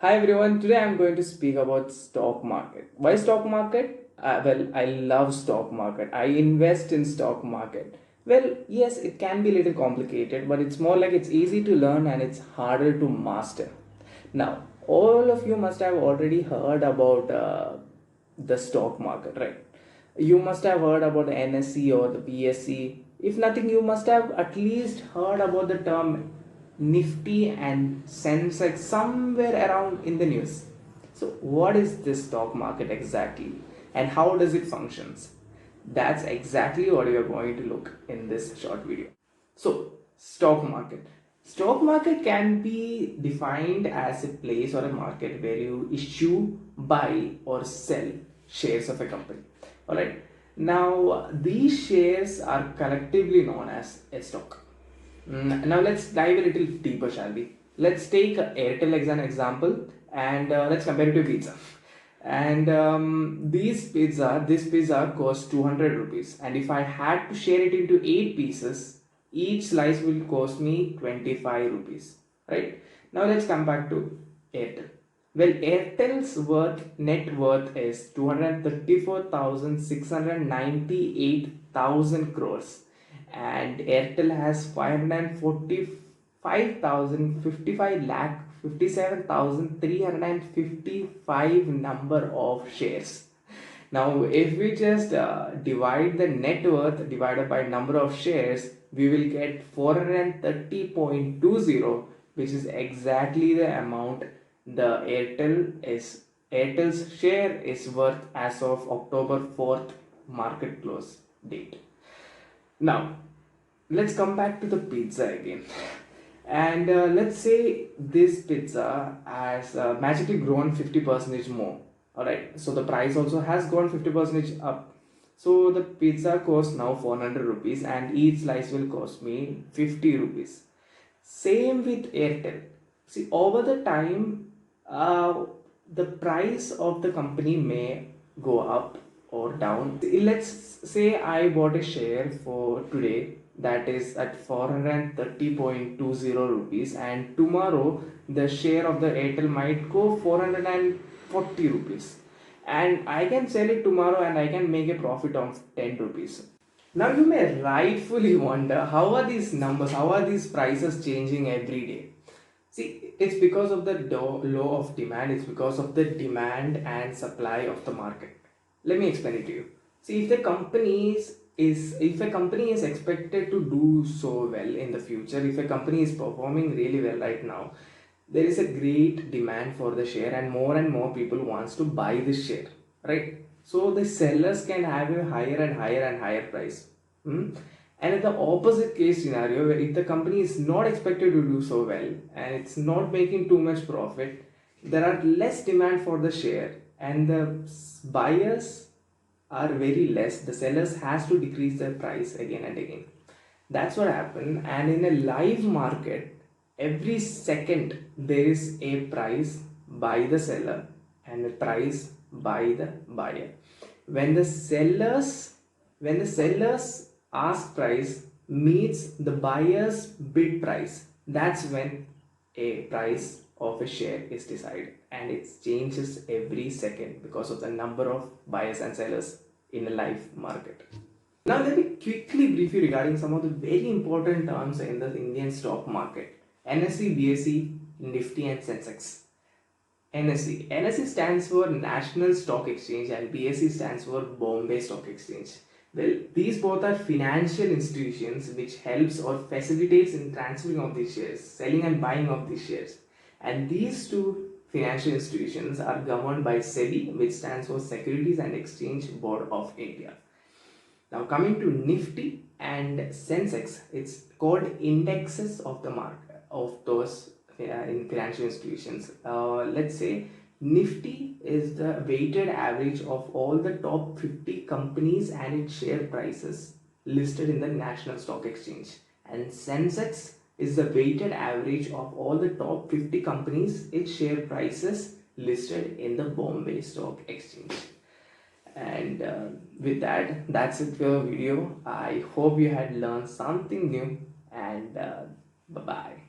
Hi everyone, today I'm going to speak about stock market. Why stock market? Well, I love stock market. I invest in stock market. Well, yes, it can be a little complicated, but it's more like it's easy to learn and it's harder to master. Now, all of you must have already heard about the stock market, right? You must have heard about the NSE or the BSE. If nothing, you must have at least heard about the term Nifty and Sensex somewhere around in the news. So, what is this stock market exactly, and how does it functions? That's exactly what you are going to look in this short video. So, stock market. Stock market can be defined as a place or a market where you issue, buy, or sell shares of a company. Alright. Now, these shares are collectively known as a stock. Now, let's dive a little deeper, shall we? Let's take Airtel as an example and let's compare it to pizza. And this pizza costs 200 rupees. And if I had to share it into 8 pieces, each slice will cost me 25 rupees. Right? Now let's come back to Airtel. Well, Airtel's net worth is 234,698,000 crores, and Airtel has 545,055 lakh 57,355 number of shares. Now, if we just divide the net worth divided by number of shares, we will get 430.20, which is exactly the amount the Airtel's share is worth as of October 4th market close date. Now, let's come back to the pizza again. And let's say this pizza has magically grown 50% more. Alright, so the price also has gone 50% up. So the pizza costs now 400 rupees and each slice will cost me 50 rupees. Same with Airtel. See, over the time, the price of the company may go up or down. Let's say I bought a share for today that is at 430.20 rupees, and tomorrow the share of the Airtel might go 440 rupees, and I can sell it tomorrow and I can make a profit of 10 rupees. Now you may rightfully wonder, how are these numbers, how are these prices changing every day? See, it's because of the law of demand, it's because of the demand and supply of the market. Let me explain it to you. See, if a company is expected to do so well in the future, if a company is performing really well right now, there is a great demand for the share and more people wants to buy this share, right? So the sellers can have a higher and higher and higher price. And in the opposite case scenario, where if the company is not expected to do so well and it's not making too much profit, there are less demand for the share and the buyers are very less. The sellers has to decrease their price again and again. That's what happened. And in a live market, every second there is a price by the seller and a price by the buyer. When the sellers ask price meets the buyer's bid price, that's when a price of a share is decided, and it changes every second because of the number of buyers and sellers in a live market. Now let me quickly brief you regarding some of the very important terms in the Indian stock market. NSE, BSE, Nifty and Sensex. NSE stands for National Stock Exchange and BSE stands for Bombay Stock Exchange. Well, these both are financial institutions which helps or facilitates in transferring of these shares, selling and buying of these shares. And these two financial institutions are governed by SEBI, which stands for Securities and Exchange Board of India. Now coming to Nifty and Sensex, it's called indexes of the market of those in financial institutions. Let's say Nifty is the weighted average of all the top 50 companies and its share prices listed in the National Stock Exchange, and Sensex is the weighted average of all the top 50 companies, its share prices listed in the Bombay Stock Exchange. And with that, that's it for your video. I hope you had learned something new, and bye bye.